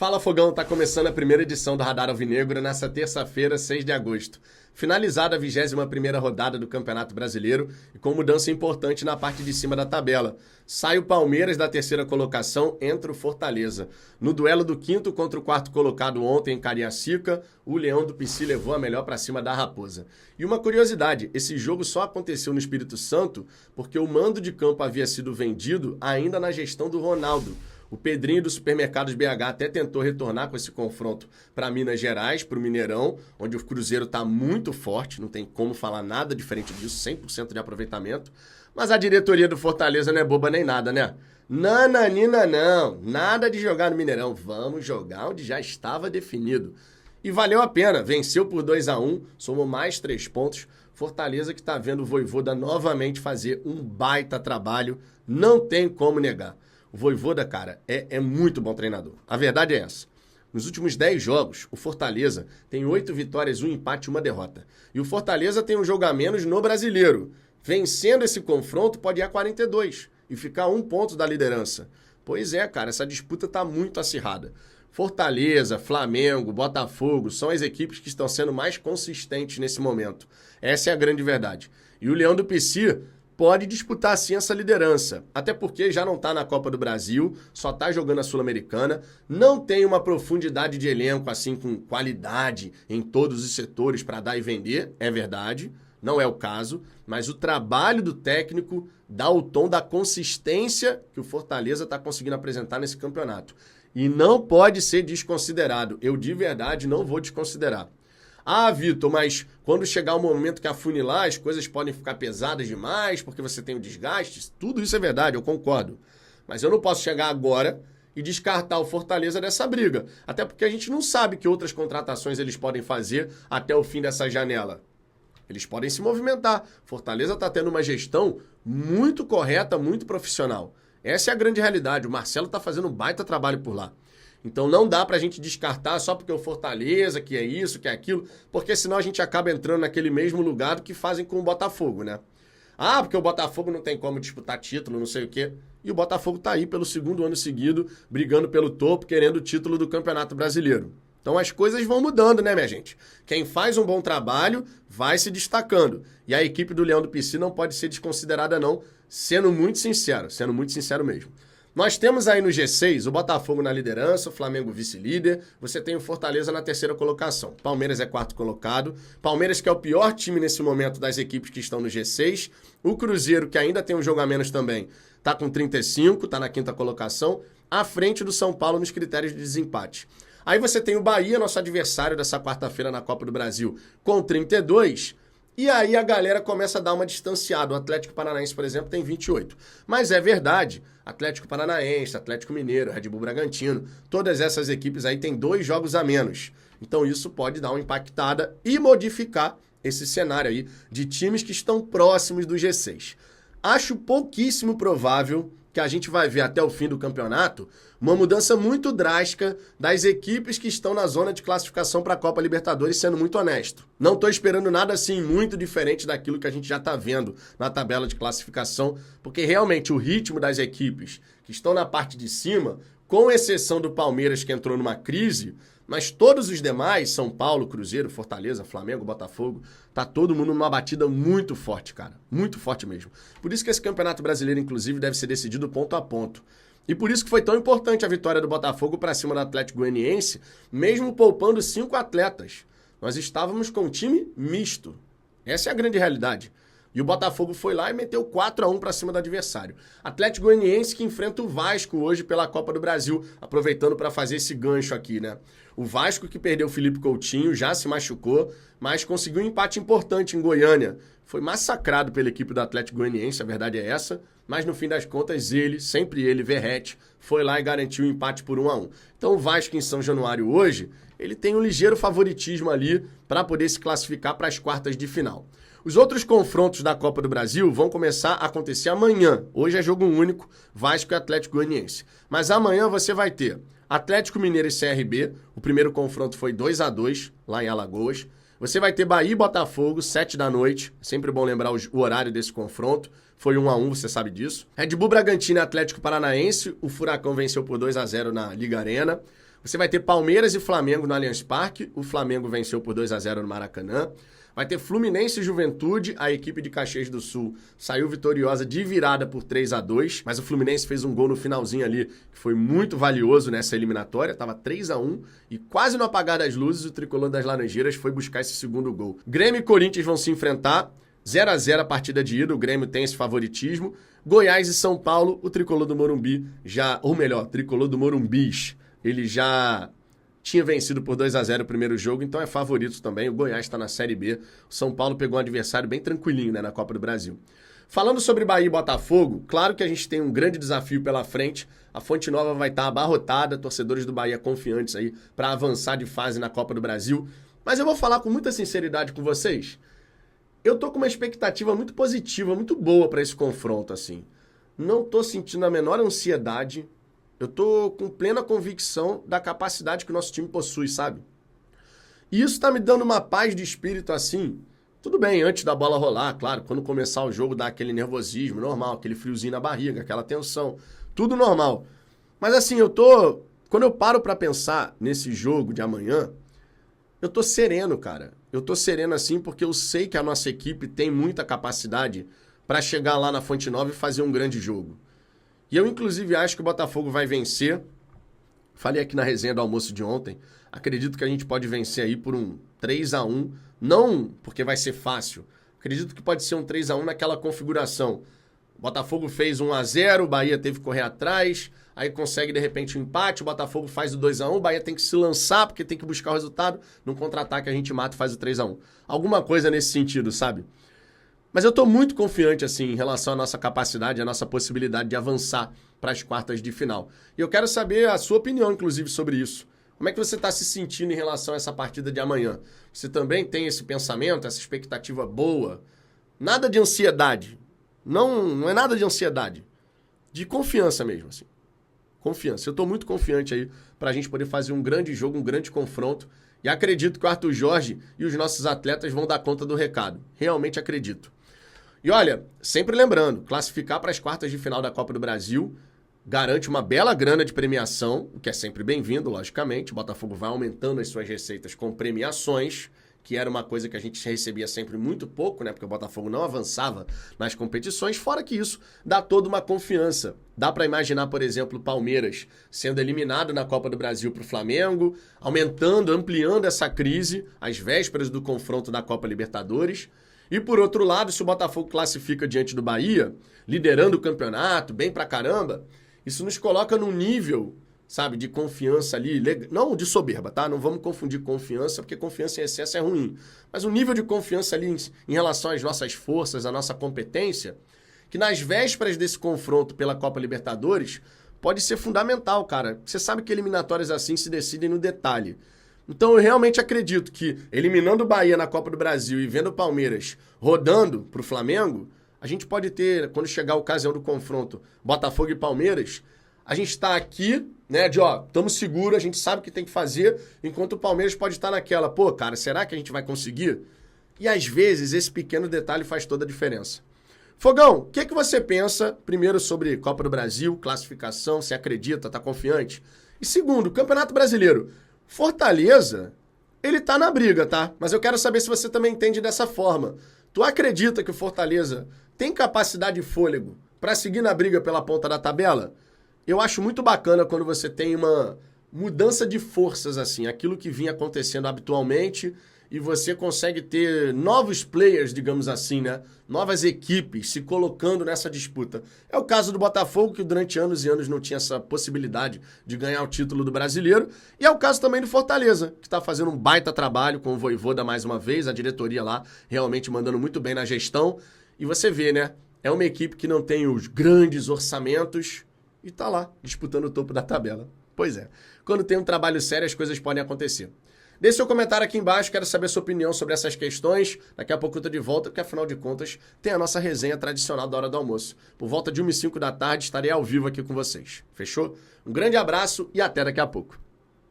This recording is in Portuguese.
Fala Fogão, tá começando a primeira edição do Radar Alvinegro nessa terça-feira, 6 de agosto. Finalizada a 21ª rodada do Campeonato Brasileiro e com mudança importante na parte de cima da tabela. Sai o Palmeiras da terceira colocação, entra o Fortaleza. No duelo do quinto contra o quarto colocado ontem em Cariacica, o Leão do Pici levou a melhor para cima da Raposa. E uma curiosidade, esse jogo só aconteceu no Espírito Santo porque o mando de campo havia sido vendido ainda na gestão do Ronaldo. O Pedrinho do Supermercados BH até tentou retornar com esse confronto para Minas Gerais, para o Mineirão, onde o Cruzeiro está muito forte, não tem como falar nada diferente disso, 100% de aproveitamento. Mas a diretoria do Fortaleza não é boba nem nada, né? Nananina não, nada de jogar no Mineirão, vamos jogar onde já estava definido. E valeu a pena, venceu por 2-1, somou mais 3 pontos. Fortaleza que está vendo o Vojvoda novamente fazer um baita trabalho, não tem como negar. O Vojvoda, cara, é muito bom treinador. A verdade é essa. Nos últimos 10 jogos, o Fortaleza tem 8 vitórias, 1 empate e 1 derrota. E o Fortaleza tem um jogo a menos no Brasileiro. Vencendo esse confronto, pode ir a 42 e ficar 1 ponto da liderança. Pois é, cara, essa disputa está muito acirrada. Fortaleza, Flamengo, Botafogo são as equipes que estão sendo mais consistentes nesse momento. Essa é a grande verdade. E o Leão do Pici pode disputar sim essa liderança, até porque já não está na Copa do Brasil, só está jogando a Sul-Americana, não tem uma profundidade de elenco assim com qualidade em todos os setores para dar e vender, é verdade, não é o caso, mas o trabalho do técnico dá o tom da consistência que o Fortaleza está conseguindo apresentar nesse campeonato. E não pode ser desconsiderado, eu de verdade não vou desconsiderar. Ah, Vitor, mas quando chegar o momento que afunilar, as coisas podem ficar pesadas demais, porque você tem o desgaste. Tudo isso é verdade, eu concordo. Mas eu não posso chegar agora e descartar o Fortaleza dessa briga. Até porque a gente não sabe que outras contratações eles podem fazer até o fim dessa janela. Eles podem se movimentar. Fortaleza está tendo uma gestão muito correta, muito profissional. Essa é a grande realidade. O Marcelo está fazendo um baita trabalho por lá. Então não dá pra gente descartar só porque o Fortaleza, que é isso, que é aquilo, porque senão a gente acaba entrando naquele mesmo lugar que fazem com o Botafogo, né? Ah, porque o Botafogo não tem como disputar título, não sei o quê. E o Botafogo tá aí pelo 2º ano seguido, brigando pelo topo, querendo o título do Campeonato Brasileiro. Então as coisas vão mudando, né, minha gente? Quem faz um bom trabalho vai se destacando. E a equipe do Leão do Pici não pode ser desconsiderada não, sendo muito sincero mesmo. Nós temos aí no G6 o Botafogo na liderança, o Flamengo vice-líder, você tem o Fortaleza na terceira colocação. Palmeiras é 4º colocado, Palmeiras que é o pior time nesse momento das equipes que estão no G6, o Cruzeiro que ainda tem um jogo a menos também, tá com 35, tá na 5ª colocação, à frente do São Paulo nos critérios de desempate. Aí você tem o Bahia, nosso adversário dessa quarta-feira na Copa do Brasil, com 32. E aí a galera começa a dar uma distanciada. O Atlético Paranaense, por exemplo, tem 28. Mas é verdade, Atlético Paranaense, Atlético Mineiro, Red Bull Bragantino, todas essas equipes aí têm 2 jogos a menos. Então isso pode dar uma impactada e modificar esse cenário aí de times que estão próximos do G6. Acho pouquíssimo provável que a gente vai ver até o fim do campeonato uma mudança muito drástica das equipes que estão na zona de classificação para a Copa Libertadores, sendo muito honesto. Não estou esperando nada assim muito diferente daquilo que a gente já está vendo na tabela de classificação, porque realmente o ritmo das equipes que estão na parte de cima, com exceção do Palmeiras que entrou numa crise, mas todos os demais, São Paulo, Cruzeiro, Fortaleza, Flamengo, Botafogo, tá todo mundo numa batida muito forte, cara. Muito forte mesmo. Por isso que esse Campeonato Brasileiro, inclusive, deve ser decidido ponto a ponto. E por isso que foi tão importante a vitória do Botafogo para cima do Atlético Goianiense, mesmo poupando 5 atletas. Nós estávamos com um time misto. Essa é a grande realidade. E o Botafogo foi lá e meteu 4-1 para cima do adversário. Atlético Goianiense que enfrenta o Vasco hoje pela Copa do Brasil, aproveitando para fazer esse gancho aqui, né? O Vasco que perdeu o Felipe Coutinho, já se machucou, mas conseguiu um empate importante em Goiânia. Foi massacrado pela equipe do Atlético Goianiense, a verdade é essa, mas no fim das contas sempre ele, Verratti, foi lá e garantiu o empate por 1-1. Então o Vasco em São Januário hoje, ele tem um ligeiro favoritismo ali para poder se classificar para as quartas de final. Os outros confrontos da Copa do Brasil vão começar a acontecer amanhã. Hoje é jogo único, Vasco e Atlético Goianiense. Mas amanhã você vai ter Atlético Mineiro e CRB. O primeiro confronto foi 2-2 lá em Alagoas. Você vai ter Bahia e Botafogo, 7 da noite. É sempre bom lembrar o horário desse confronto. Foi 1-1, você sabe disso. Red Bull Bragantino e Atlético Paranaense. O Furacão venceu por 2-0 na Liga Arena. Você vai ter Palmeiras e Flamengo no Allianz Parque. O Flamengo venceu por 2-0 no Maracanã. Vai ter Fluminense e Juventude. A equipe de Caxias do Sul saiu vitoriosa de virada por 3-2. Mas o Fluminense fez um gol no finalzinho ali, que foi muito valioso nessa eliminatória. Tava 3-1 e quase no apagar das luzes, o tricolor das Laranjeiras foi buscar esse segundo gol. Grêmio e Corinthians vão se enfrentar. 0-0 a partida de ida. O Grêmio tem esse favoritismo. Goiás e São Paulo. O tricolor do Morumbi tricolor do Morumbis. Ele já tinha vencido por 2-0 o primeiro jogo, então é favorito também. O Goiás está na Série B. O São Paulo pegou um adversário bem tranquilinho, né, na Copa do Brasil. Falando sobre Bahia e Botafogo, claro que a gente tem um grande desafio pela frente. A Fonte Nova vai estar abarrotada, torcedores do Bahia confiantes aí para avançar de fase na Copa do Brasil. Mas eu vou falar com muita sinceridade com vocês. Eu tô com uma expectativa muito positiva, muito boa para esse confronto, assim. Não tô sentindo a menor ansiedade. Eu tô com plena convicção da capacidade que o nosso time possui, sabe? E isso tá me dando uma paz de espírito assim. Tudo bem, antes da bola rolar, claro, quando começar o jogo dá aquele nervosismo normal, aquele friozinho na barriga, aquela tensão, tudo normal. Mas assim, quando eu paro pra pensar nesse jogo de amanhã, eu tô sereno, cara. Eu tô sereno assim porque eu sei que a nossa equipe tem muita capacidade pra chegar lá na Fonte Nova e fazer um grande jogo. E eu, inclusive, acho que o Botafogo vai vencer. Falei aqui na resenha do almoço de ontem. Acredito que a gente pode vencer aí por um 3-1. Não porque vai ser fácil. Acredito que pode ser um 3-1 naquela configuração. O Botafogo fez 1-0, o Bahia teve que correr atrás. Aí consegue, de repente, um empate. O Botafogo faz o 2-1. O Bahia tem que se lançar porque tem que buscar o resultado. Num contra-ataque a gente mata e faz o 3-1. Alguma coisa nesse sentido, sabe? Mas eu tô muito confiante, assim, em relação à nossa capacidade, à nossa possibilidade de avançar para as quartas de final. E eu quero saber a sua opinião, inclusive, sobre isso. Como é que você está se sentindo em relação a essa partida de amanhã? Você também tem esse pensamento, essa expectativa boa? Nada de ansiedade. Não é nada de ansiedade. De confiança mesmo, assim. Confiança. Eu tô muito confiante aí para a gente poder fazer um grande jogo, um grande confronto. E acredito que o Arthur Jorge e os nossos atletas vão dar conta do recado. Realmente acredito. E olha, sempre lembrando, classificar para as quartas de final da Copa do Brasil garante uma bela grana de premiação, o que é sempre bem-vindo, logicamente. O Botafogo vai aumentando as suas receitas com premiações, que era uma coisa que a gente recebia sempre muito pouco, né? Porque o Botafogo não avançava nas competições. Fora que isso dá toda uma confiança. Dá para imaginar, por exemplo, o Palmeiras sendo eliminado na Copa do Brasil para o Flamengo, ampliando essa crise às vésperas do confronto da Copa Libertadores. E por outro lado, se o Botafogo classifica diante do Bahia, liderando o campeonato, bem pra caramba, isso nos coloca num nível, sabe, de confiança ali, não de soberba, tá? Não vamos confundir confiança, porque confiança em excesso é ruim. Mas um nível de confiança ali em relação às nossas forças, à nossa competência, que nas vésperas desse confronto pela Copa Libertadores, pode ser fundamental, cara. Você sabe que eliminatórias assim se decidem no detalhe. Então eu realmente acredito que, eliminando o Bahia na Copa do Brasil e vendo o Palmeiras rodando pro Flamengo, a gente pode ter, quando chegar a ocasião do confronto Botafogo e Palmeiras, a gente tá aqui, né, estamos seguros, a gente sabe o que tem que fazer, enquanto o Palmeiras pode estar naquela, pô, cara, será que a gente vai conseguir? E às vezes esse pequeno detalhe faz toda a diferença. Fogão, o que você pensa, primeiro, sobre Copa do Brasil, classificação, se acredita, tá confiante? E segundo, Campeonato Brasileiro. Fortaleza, ele tá na briga, tá? Mas eu quero saber se você também entende dessa forma. Tu acredita que o Fortaleza tem capacidade e fôlego para seguir na briga pela ponta da tabela? Eu acho muito bacana quando você tem uma mudança de forças, assim, aquilo que vinha acontecendo habitualmente, e você consegue ter novos players, digamos assim, né? Novas equipes se colocando nessa disputa. É o caso do Botafogo, que durante anos e anos não tinha essa possibilidade de ganhar o título do Brasileiro. E é o caso também do Fortaleza, que está fazendo um baita trabalho com o Vojvoda mais uma vez, a diretoria lá realmente mandando muito bem na gestão. E você vê, né? É uma equipe que não tem os grandes orçamentos e tá lá, disputando o topo da tabela. Pois é. Quando tem um trabalho sério, as coisas podem acontecer. Deixe seu comentário aqui embaixo, quero saber a sua opinião sobre essas questões. Daqui a pouco eu tô de volta, porque afinal de contas tem a nossa resenha tradicional da hora do almoço. Por volta de 1h05 da tarde estarei ao vivo aqui com vocês. Fechou? Um grande abraço e até daqui a pouco.